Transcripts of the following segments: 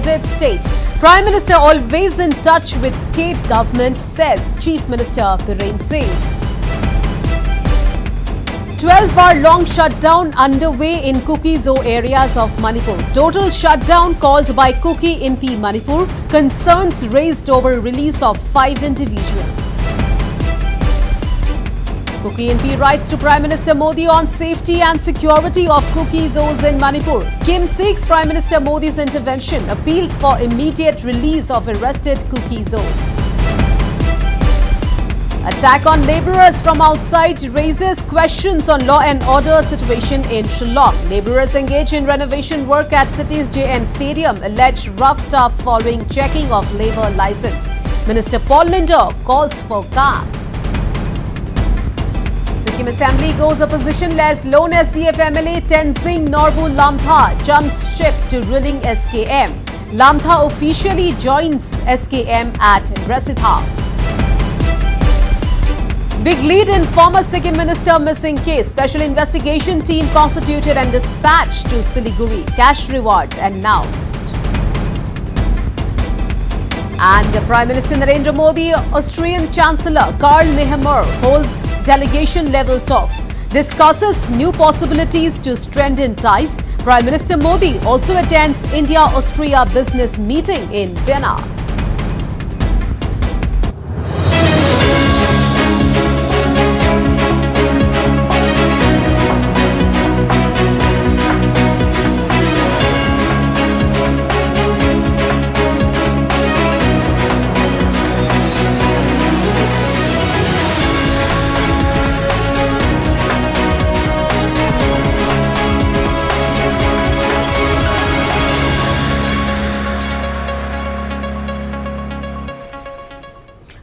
visit state. Prime Minister always in touch with state government, says Chief Minister Biren Singh. 12-hour-long shutdown underway in Kuki Zoo areas of Manipur. Total shutdown called by Kuki NP Manipur. Concerns raised over release of 5 individuals. Kuki NP writes to Prime Minister Modi on safety and security of Kuki zoos in Manipur. Kim seeks Prime Minister Modi's intervention, appeals for immediate release of arrested Kuki zoos. Attack on labourers from outside raises questions on law and order situation in Shillong. Labourers engaged in renovation work at city's JN Stadium allege roughed up following checking of labour licence. Minister Paul Linder calls for calm. Sikkim Assembly goes opposition-less. Lone SDF MLA Tenzing Norbu Lamtha jumps ship to ruling SKM. Lamtha officially joins SKM at Resitha. Big lead in former Sikkim minister missing case. Special investigation team constituted and dispatched to Siliguri. Cash reward announced. And Prime Minister Narendra Modi, Austrian Chancellor Karl Nehammer holds delegation-level talks. Discusses new possibilities to strengthen ties. Prime Minister Modi also attends India-Austria business meeting in Vienna.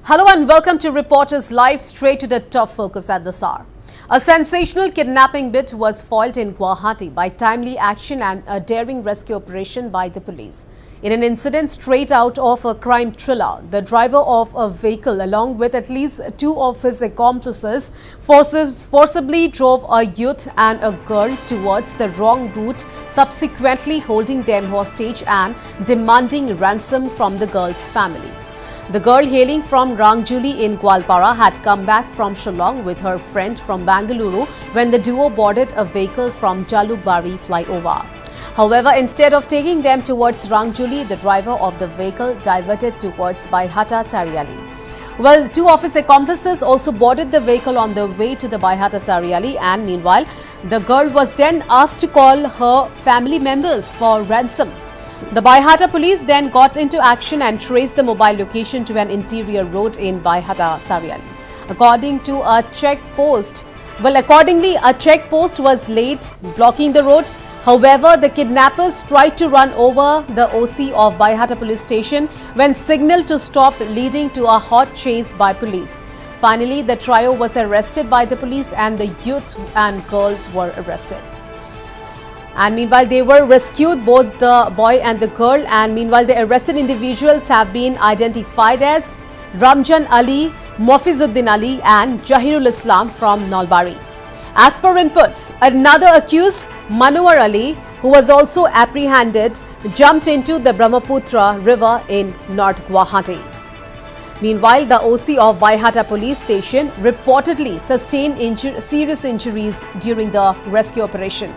Hello and welcome to Reporters Live. Straight to the top focus at this hour. A sensational kidnapping bid was foiled in Guwahati by timely action and a daring rescue operation by the police. In an incident straight out of a crime thriller, the driver of a vehicle along with at least 2 of his accomplices forcibly drove a youth and a girl towards the wrong route, subsequently holding them hostage and demanding ransom from the girl's family. The girl, hailing from Rangjuli in Gwalpara, had come back from Shillong with her friend from Bangalore when the duo boarded a vehicle from Jalukbari flyover. However, instead of taking them towards Rangjuli, the driver of the vehicle diverted towards Baihata Sariali. Well, 2 of his accomplices also boarded the vehicle on the way to the Baihata Sariali, and meanwhile, the girl was then asked to call her family members for ransom. The Baihata police then got into action and traced the mobile location to an interior road in Baihata Sariali. Accordingly, a checkpost was laid blocking the road. However, the kidnappers tried to run over the OC of Baihata police station when signaled to stop, leading to a hot chase by police. Finally, the trio was arrested by the police and the youth and girls were arrested. And meanwhile, they were rescued, both the boy and the girl. And meanwhile, the arrested individuals have been identified as Ramjan Ali, Mofizuddin Ali and Jahirul Islam from Nalbari. As per inputs, another accused, Manohar Ali, who was also apprehended, jumped into the Brahmaputra river in North Guwahati. Meanwhile, the OC of Baihata police station reportedly sustained serious injuries during the rescue operation.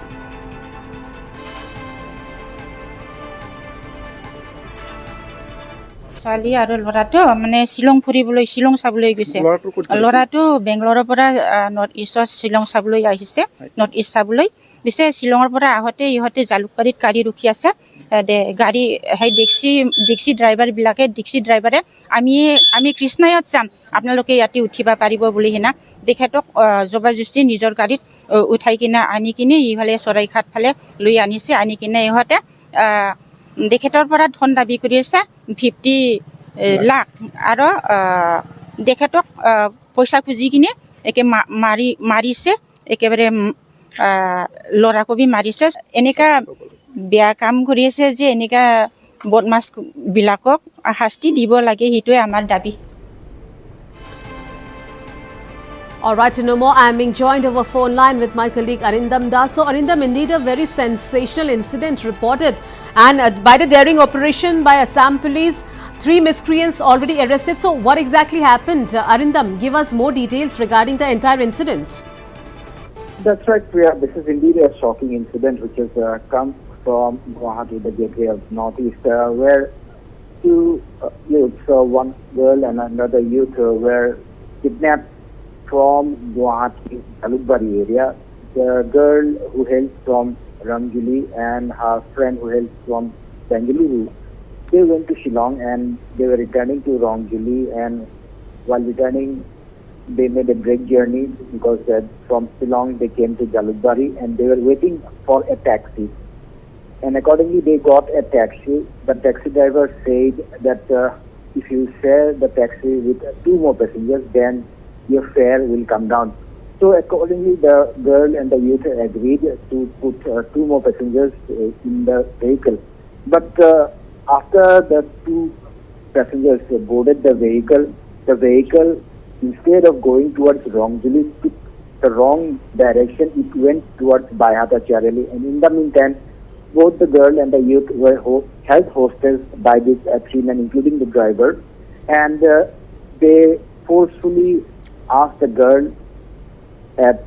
ছোৱালী আৰু ল'ৰাটো মানে শিলং ফুৰিবলৈ শিলং চাবলৈ গৈছে ল'ৰাটো বেংগলোৰৰ পৰা north ইষ্টত Shillong চাবলৈ আহিছে নৰ্থ ইষ্ট চাবলৈ পিছে শিলঙৰ পৰা আহোঁতে ইহঁতে জালুকবাৰীত গাড়ী ৰখি আছে গাড়ী সেই টেক্সি ড্ৰাইভাৰে আমি কৃষ্ণায়ত যাম আপোনালোকে ইয়াতে উঠিব পাৰিব বুলি হেনা তেখেতক জবৰদস্তি নিজৰ গাড়ীত উঠাই কিনে আনি কিনে ইফালে চৰাইঘাট ফালে লৈ আনিছে আনি কিনে ইহঁতে তেখেতৰ পৰা ধন দাবী কৰি আছে 50 লাখ আৰু তেখেতক পইচা খুজি কিনে একে মাৰিছে একেবাৰে ল'ৰাকো মাৰিছে এনেকা বেয়া কাম কৰি আছে যে এনেকা বদমাছ বিলাকক শাস্তি দিব লাগে সেইটোৱে আমাৰ দাবী All right, to know more, I am being joined over phone line with my colleague Arindam Das. So, Arindam, indeed a very sensational incident reported, and by the daring operation by Assam police, 3 miscreants already arrested. So, what exactly happened? Arindam, give us more details regarding the entire incident. That's right, Priya. This is indeed a shocking incident which has come from Guwahati, the gateway of Northeast, where 2 youths, one girl and another youth, were kidnapped from Guwahati, Jalukbari area. The girl who hails from Ramjuli and her friend who hails from Bengaluru, they went to Shillong and they were returning to Ramjuli, and while returning they made a break journey because from Shillong they came to Jalukbari and they were waiting for a taxi. And accordingly they got a taxi. The taxi driver said that if you share the taxi with 2 more passengers, then your fare will come down. So accordingly the girl and the youth agreed to put 2 more passengers in the vehicle. But after the 2 passengers boarded the vehicle, instead of going towards Ramjuli, took the wrong direction. It went towards Baihata Charali, and in the meantime both the girl and the youth were held hostage by these 3 men, including the driver, and they forcefully asked the girl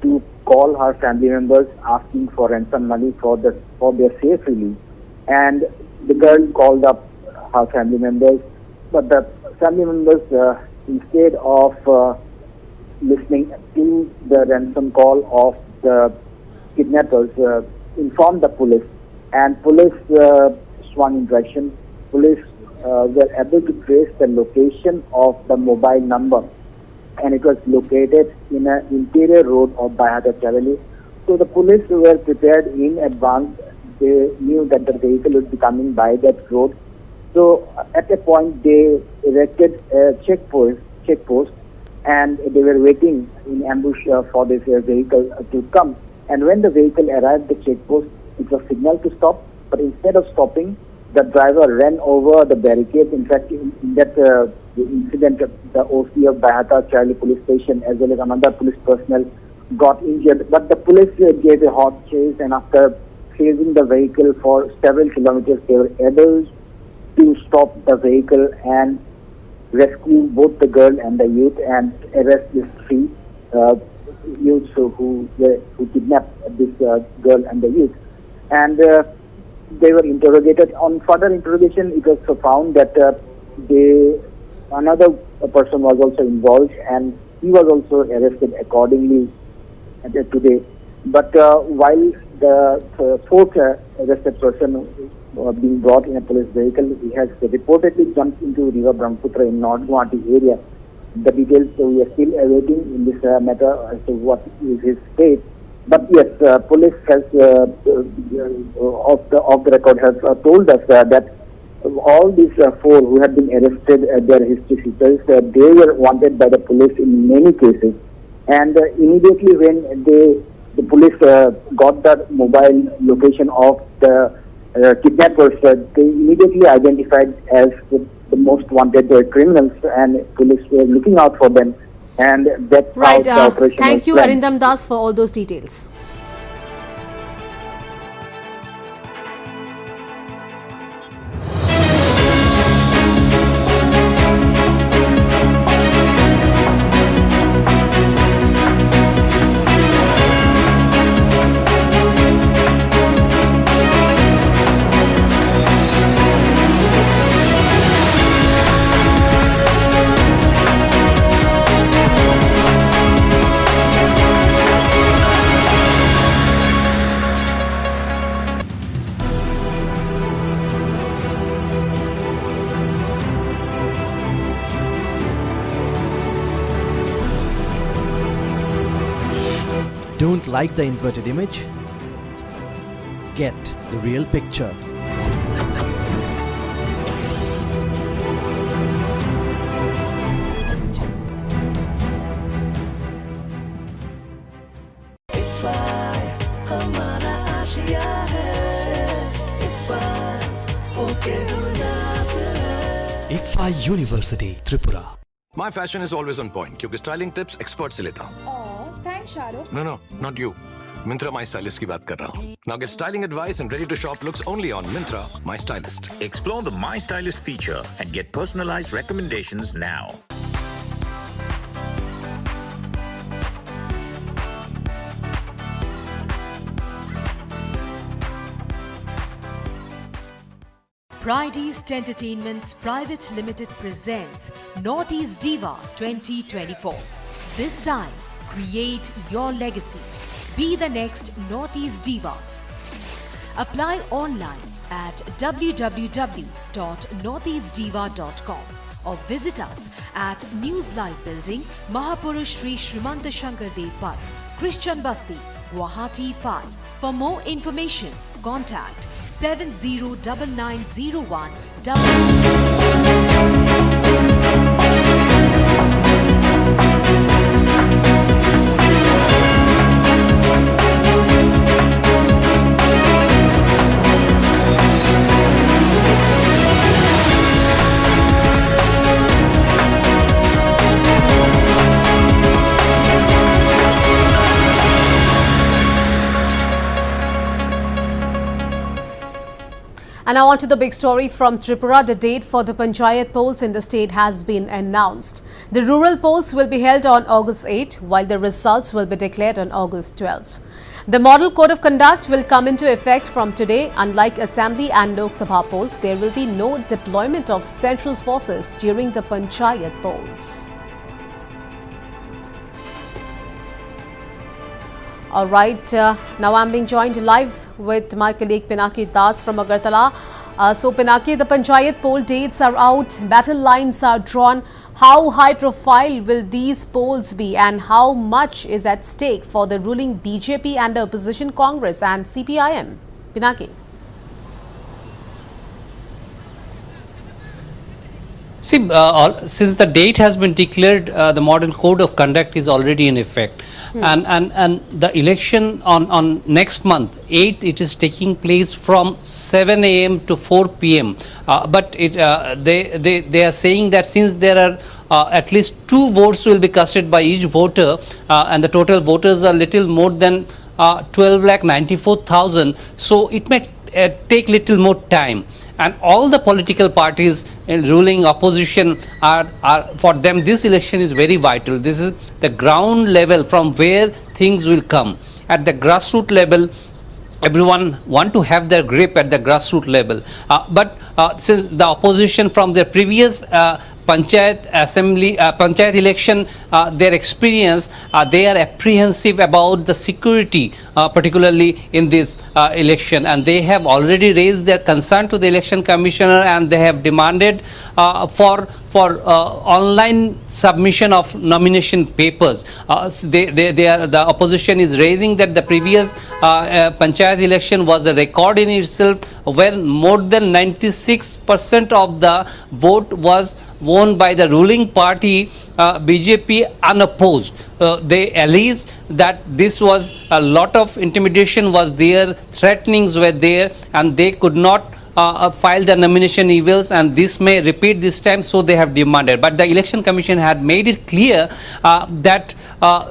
to call her family members asking for ransom money for their safe release. And the girl called up her family members, but the family members, instead of listening to the ransom call of the kidnappers, informed the police, and police swung into action. Police were able to trace the location of the mobile number, and it was located in an interior road of Baihata Charali. So the police were prepared in advance. They knew that the vehicle would be coming by that road. So at a point they erected a checkpost, and they were waiting in ambush for this vehicle to come. And when the vehicle arrived at the checkpost, it was signaled to stop, but instead of stopping, the driver ran over the barricade. In fact, in that incident, the OC of Baihata Charlie police station as well as another police personnel got injured. But the police gave a hot chase, and after chasing the vehicle for several kilometers, they were able to stop the vehicle and rescue both the girl and the youth and arrest these 3 youths who kidnapped this girl and the youth. And they were interrogated. On further interrogation, it was found that another person was also involved, and he was also arrested accordingly today. But while the 4th arrested person being brought in a police vehicle, he has reportedly jumped into River Brahmaputra in North Guwahati area. The details we are still awaiting in this matter as to what is his state. But yes, police has off the record has told us that all these 4 who have been arrested, their history sheets, they were wanted by the police in many cases. And immediately when the police got the mobile location of the kidnappers, they immediately identified as the most wanted criminals, and police were looking out for them. And that's right. How the operation Thank you, planned. Arindam Das, for all those details. Don't like the inverted image? Get the real picture. ICFA University, Tripura. My fashion is always on point क्योंकि styling tips expert से लेता हूँ। Shahrukh. No, not you. Myntra My Stylist की बात कर रहा हूँ. Now get styling advice and ready to shop looks only on Myntra My Stylist. Explore the My Stylist feature and get personalized recommendations now. Pradyot Entertainment's Private Limited presents Northeast Diva 2024. This time, create your legacy. Be the next Northeast Diva. Apply online at www.northeastdiva.com or visit us at News Live Building, Mahapurush Sri Srimanta Shankar Dev Park, Christian Basti, Guwahati 5. For more information, contact 709901. And now on to the big story from Tripura. The date for the Panchayat polls in the state has been announced. The rural polls will be held on August 8, while the results will be declared on August 12. The model code of conduct will come into effect from today. Unlike Assembly and Lok Sabha polls, there will be no deployment of central forces during the Panchayat polls. All right, now I'm being joined live with my colleague Pinaki Das from Agartala. So Pinaki, the Panchayat poll dates are out, battle lines are drawn. How high profile will these polls be and how much is at stake for the ruling BJP and the opposition Congress and CPIM? Pinaki. See, since the date has been declared, the model code of conduct is already in effect. And the election on next month, 8th, it is taking place from 7 a.m. to 4 p.m. But they are saying that since there are at least 2 votes will be casted by each voter, and the total voters are little more than 12,94,000, so it may take little more time. And all the political parties in ruling opposition are for them this election is very vital. This is the ground level from where things will come. At the grassroots level, everyone want to have their grip at the grassroots level. But since the opposition from their previous Panchayat election, their experience, they are apprehensive about the security, particularly in this election, and they have already raised their concern to the election commissioner, and they have demanded for online submission of nomination papers. The opposition is raising that the previous Panchayat election was a record in itself, where more than 96% of the vote was won by the ruling party BJP unopposed. They allege that this was a lot of intimidation was there, threatenings were there, and they could not file the nomination evils, and this may repeat this time, so they have demanded. But the election commission had made it clear that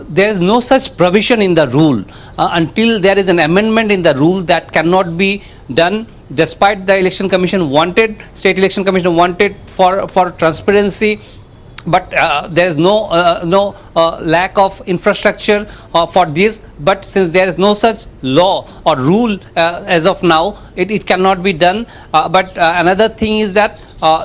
there is no such provision in the rule until there is an amendment in the rule that cannot be done, despite the election commission wanted, state election commission wanted for transparency. But there is no lack of infrastructure for this. But since there is no such law or rule as of now, it cannot be done. But another thing is that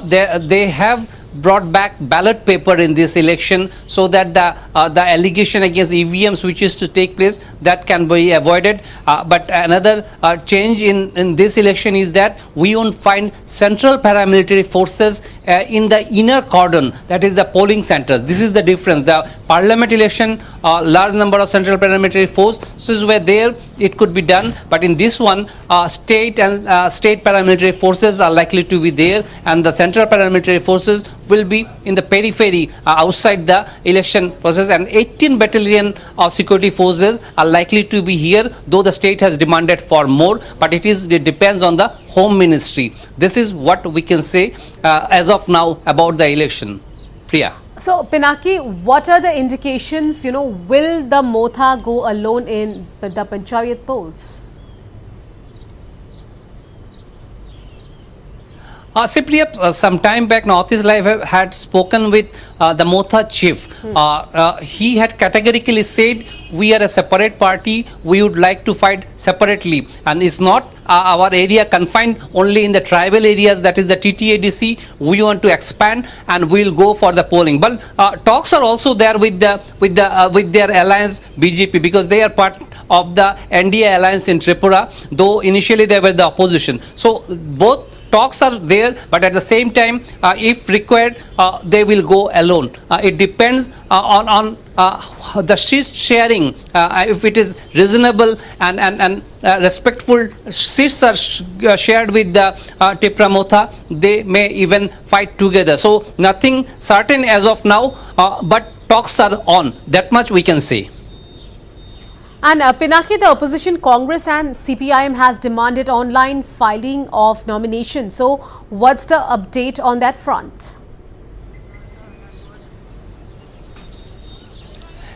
they have brought back ballot paper in this election, so that the allegation against EVMs which is to take place, that can be avoided. But another change in this election is that we won't find central paramilitary forces in the inner cordon, that is the polling centers. This is the difference. The parliament election, large number of central paramilitary forces were there, it could be done, but in this one, state and state paramilitary forces are likely to be there, and the central paramilitary forces will be in the periphery outside the election process, and 18 battalion of security forces are likely to be here, though the state has demanded for more, but it depends on the Home Ministry. This is what we can say as of now about the election. Priya. So, Pinaki, what are the indications, will the Motha go alone in the Panchayat polls? Simply, some time back, Northeast Life had spoken with the Motha chief. He had categorically said, we are a separate party, we would like to fight separately. And it's not our area confined only in the tribal areas, that is the TTADC. We want to expand and we'll go for the polling. But talks are also there with their alliance BJP, because they are part of the NDA alliance in Tripura, though initially they were the opposition. So both talks are there, but at the same time, if required, they will go alone. It depends on the seat sharing. If it is reasonable and respectful seats are shared with the Tripura Motha, they may even fight together. So nothing certain as of now, but talks are on. That much we can say. And Pinaki, the opposition Congress and CPIM has demanded online filing of nominations. So, what's the update on that front?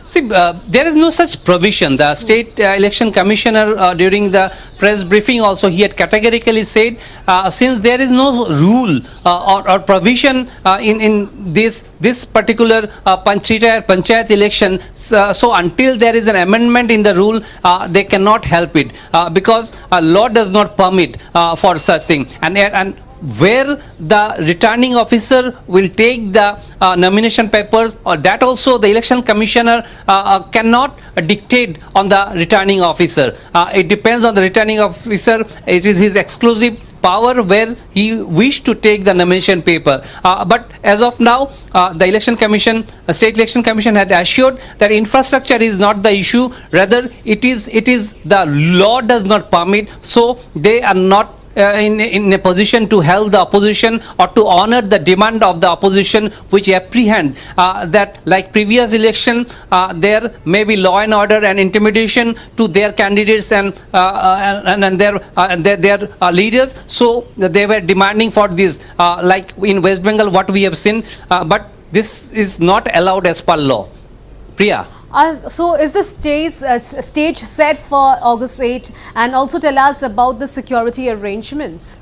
See, there is no such provision. The state election commissioner during the press briefing also, he had categorically said, since there is no rule or provision in this particular panchayat election, so until there is an amendment in the rule, they cannot help it, because law does not permit for such thing. And where the returning officer will take the nomination papers, or that also the election commissioner cannot dictate on the returning officer. It depends on the returning officer. It is his exclusive power where he wished to take the nomination paper. But as of now, the election commission, state election commission had assured that infrastructure is not the issue. Rather, it is the law does not permit. So they are not in a position to help the opposition or to honor the demand of the opposition, which apprehend that, like previous election, there may be law and order and intimidation to their candidates and their leaders. So they were demanding for this, like in West Bengal, what we have seen. But this is not allowed as per law. Priya. So is the stage set for August 8, and also tell us about the security arrangements?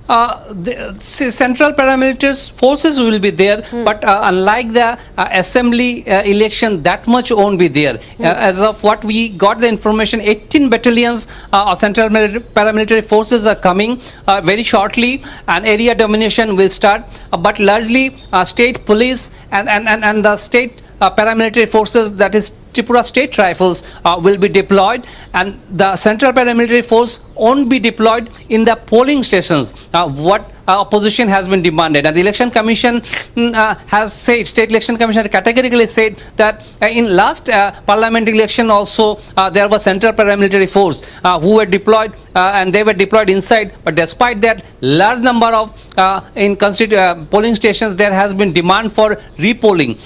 The central paramilitary forces will be there, but unlike the assembly election, that much won't be there. As of what we got the information, 18 battalions of central paramilitary forces are coming very shortly, and area domination will start. But largely state police and the state paramilitary forces, that is Tripura State Rifles, will be deployed, and the central paramilitary force won't be deployed in the polling stations. What opposition has been demanded, and the election commission has said, state election commission categorically said that in last parliament election also there was central paramilitary force who were deployed, and they were deployed inside. But despite that, large number of polling stations, there has been demand for repolling.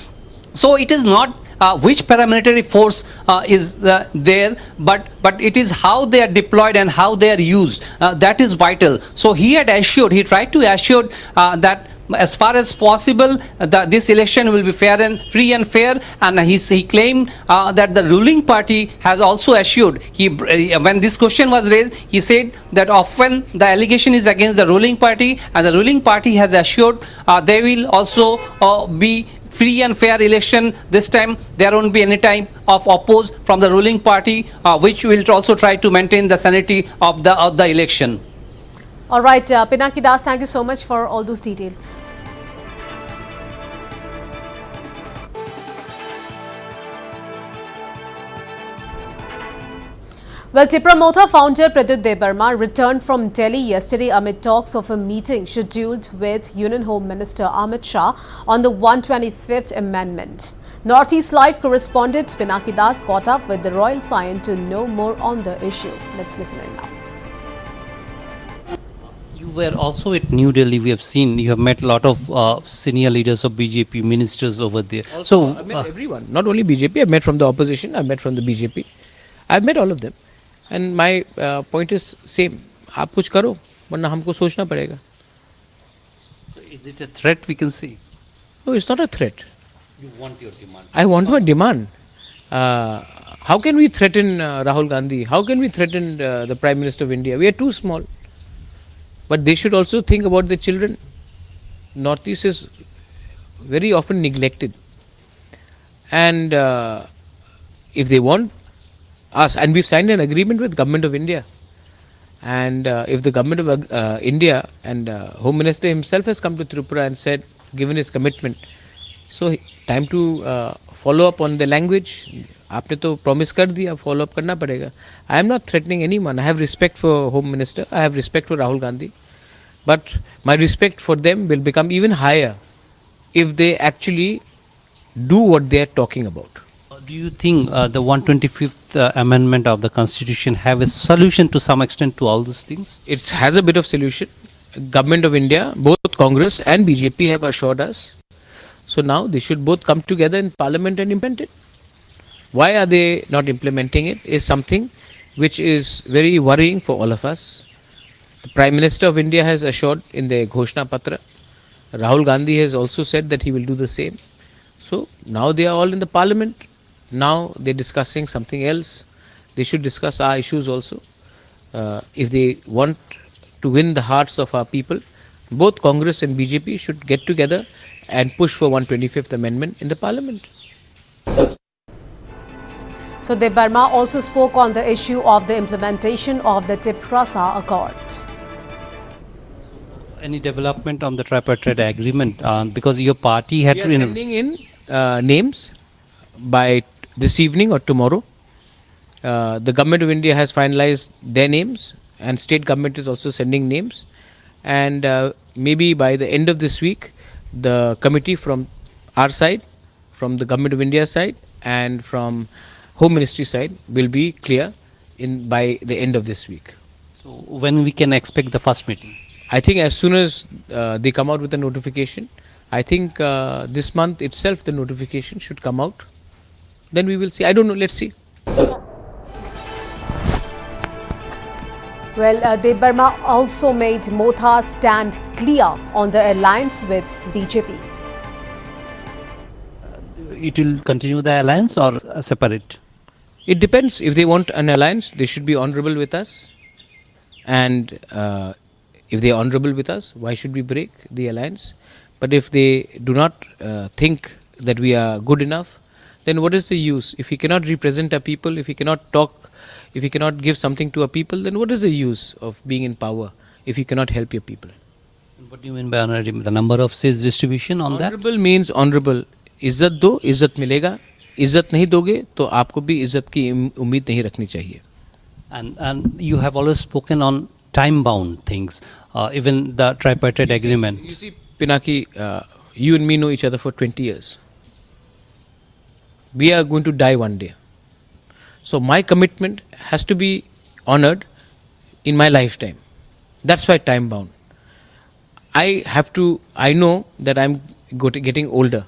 So it is not which paramilitary force is there, but it is how they are deployed and how they are used. That is vital. So he tried to assure that as far as possible, this election will be free and fair, and he claimed that the ruling party has also assured. When this question was raised, he said that often the allegation is against the ruling party, and the ruling party has assured they will also be free and fair election. This time there won't be any type of oppose from the ruling party, which will also try to maintain the sanity of the election. All right, Pinaki Das, thank you so much for all those details. Well, Tripura Motha founder Pradyot Debbarma returned from Delhi yesterday amid talks of a meeting scheduled with Union Home Minister Amit Shah on the 125th Amendment. Northeast Live correspondent Pinaki Das caught up with the royal scion to know more on the issue. Let's listen in now. You were also at New Delhi. We have seen you have met a lot of senior leaders of BJP, ministers over there. Also, I met everyone, not only BJP. I've met from the opposition, I've met from the BJP. I've met all of them. And my point is same. आप कुछ करो, वरना हमको सोचना पड़ेगा. Is it a threat we can see? No, it's not a threat. You want your demand. I want my demand. How can we threaten Rahul Gandhi? How can we threaten the Prime Minister of India? We are too small. But they should also think about the children. Northeast is very often neglected. And if they want us, and we've signed an agreement with Government of India. And if the Government of India and Home Minister himself has come to Tripura and said, given his commitment, so time to follow up on the language. आपने तो promise कर दिया, follow up करना पड़ेगा. I am not threatening anyone. I have respect for Home Minister. I have respect for Rahul Gandhi. But my respect for them will become even higher if they actually do what they are talking about. Do you think the 125th amendment of the Constitution have a solution to some extent to all these things? It has a bit of solution. Government of India, both Congress and BJP have assured us. So now they should both come together in Parliament and implement it. Why are they not implementing it is something which is very worrying for all of us. The Prime Minister of India has assured in the Ghoshna Patra. Rahul Gandhi has also said that he will do the same. So now they are all in the Parliament. Now they're discussing something else. They should discuss our issues also. If they want to win the hearts of our people, both Congress and BJP should get together and push for 125th Amendment in the Parliament. So Debbarma also spoke on the issue of the implementation of the Tripura Accord. Any development on the tripartite agreement? Because your party had We are to... sending in names by this evening or tomorrow. The Government of India has finalized their names and state government is also sending names. And maybe by the end of this week, the committee from our side, from the Government of India side and from Home Ministry side will be clear by the end of this week. So when we can expect the first meeting? I think as soon as they come out with a notification, I think this month itself the notification should come out. Then we will see. I don't know. Let's see. Well, Debbarma also made Motha's stand clear on the alliance with BJP. It will continue the alliance or separate? It depends. If they want an alliance, they should be honorable with us. And if they are honorable with us, why should we break the alliance? But if they do not think that we are good enough, then what is the use? If we cannot represent our people, if we cannot talk, if we cannot give something to our people, then what is the use of being in power if you cannot help your people? What do you mean by honorable? The number of seats distribution on that? Honorable means honorable. इज्जत दो, इज्जत मिलेगा. इज्जत नहीं दोगे तो आपको भी इज्जत की उम्मीद नहीं रखनी चाहिए. And you have always spoken on time bound things, even the tripartite agreement. You see, Pinaki, you and me know each other for 20 years. We are going to die one day. So my commitment has to be honored in my lifetime. That's why time bound. I know that I'm getting older.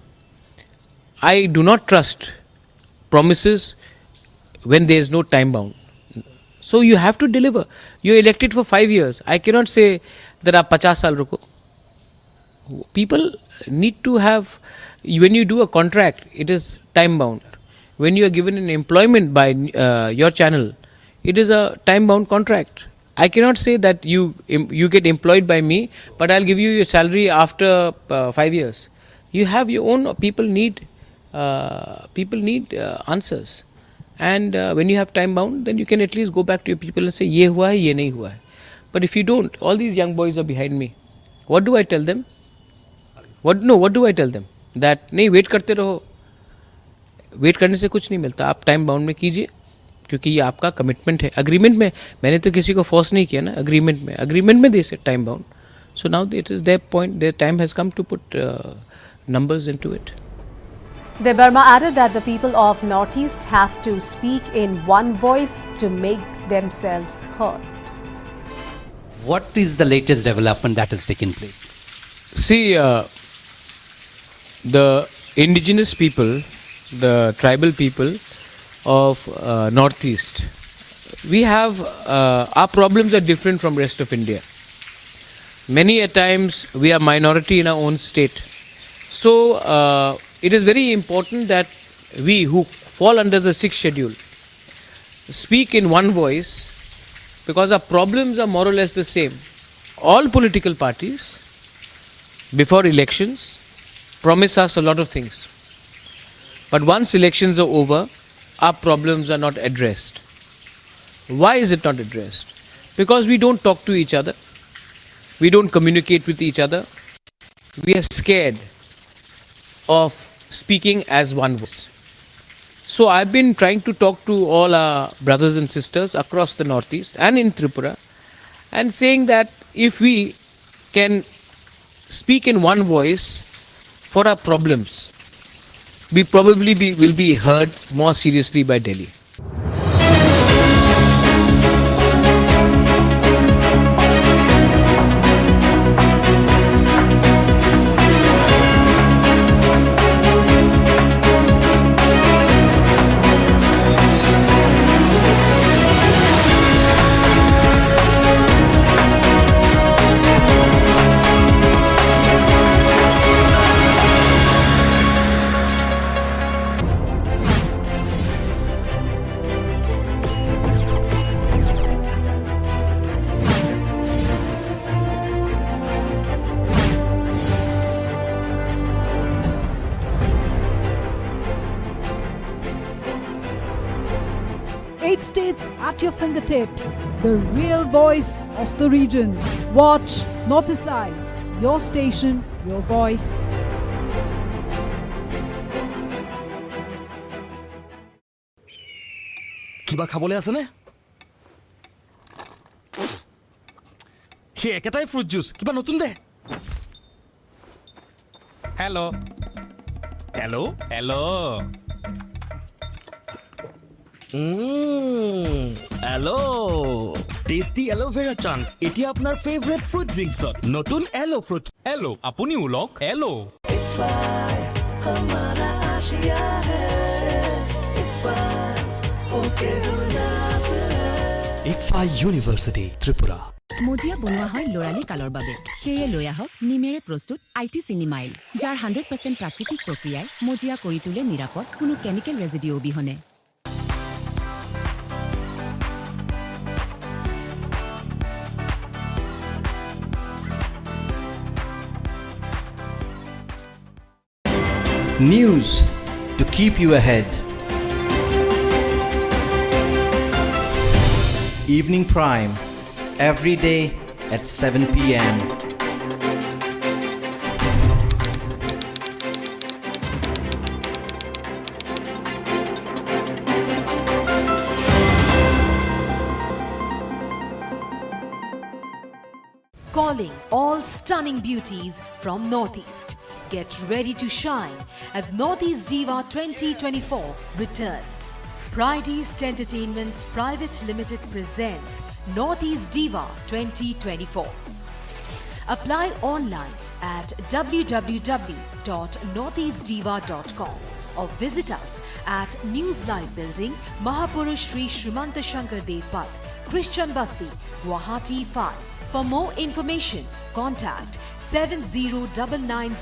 I do not trust promises when there is no time bound. So you have to deliver. You're elected for 5 years. I cannot say that aap 50 saal ruko. People need to have, when you do a contract, it is time bound. When you are given an employment by your channel, it is a time bound contract. I cannot say that you get employed by me, but I'll give you your salary after 5 years. You have your own, people need answers. And when you have time bound, then you can at least go back to your people and say, ye hua hai, ye nahi hua hai. But if you don't, all these young boys are behind me. What do I tell them? What do I tell them? That नहीं wait करते रहो. Wait करने से कुछ नहीं मिलता. आप time bound में कीजिए क्योंकि ये आपका कमिटमेंट है. अग्रीमेंट में मैंने तो किसी को फोर्स नहीं किया ना. अग्रीमेंट में they say time bound. So now it is their point, their time has come to put numbers into it. Debbarma added that the people of Northeast have to speak in one voice to make themselves heard. What is the latest development that has taken place? See, the indigenous people, the tribal people of Northeast, we have, our problems are different from rest of India. Many a times we are minority in our own state. So it is very important that we who fall under the 6th schedule speak in one voice, because our problems are more or less the same. All political parties before elections promise us a lot of things. But once elections are over, our problems are not addressed. Why is it not addressed? Because we don't talk to each other. We don't communicate with each other. We are scared of speaking as one voice. So I've been trying to talk to all our brothers and sisters across the Northeast and in Tripura, and saying that if we can speak in one voice for our problems, we probably will be heard more seriously by Delhi. Eight states at your fingertips, the real voice of the region. Watch Northeast Live, your station, your voice. কিবা খাবলৈ আছে নে? সে একেটাই fruit juice, কিবা নতুন দে। Hello' hello' hello' hello' tasty aloe vera chance এতিয়া আপোনাৰ ফেভৰেট ফ্ৰুট ড্ৰিংকছত নতুন এলো ফ্ৰুট। এলো আপুনিও লওক এলো। ICFA University, Tripura. মজিয়া বনোৱা হয় লৰালি কালৰ বাবে। সেয়ে লৈ আহক নিমেৰে প্ৰস্তুত IT চিনিমাইল, যাৰ 100% প্ৰাকৃতিক প্ৰক্ৰিয়াই মজিয়া কৰি তোলে নিৰাপদ, কোনো কেমিকেল ৰেজিডিউ অবিহনে। News to keep you ahead. Evening Prime, every day at 7 p.m. Calling all stunning beauties from Northeast. Get ready to shine as Northeast Diva 2024 returns. Pradyot Entertainment's Private Limited presents Northeast Diva 2024. Apply online at www.northeastdiva.com or visit us at News Live Building, Mahapurush Sri Srimanta Shankar Dev Park, Christian Basti, Guwahati 5. For more information, contact 7099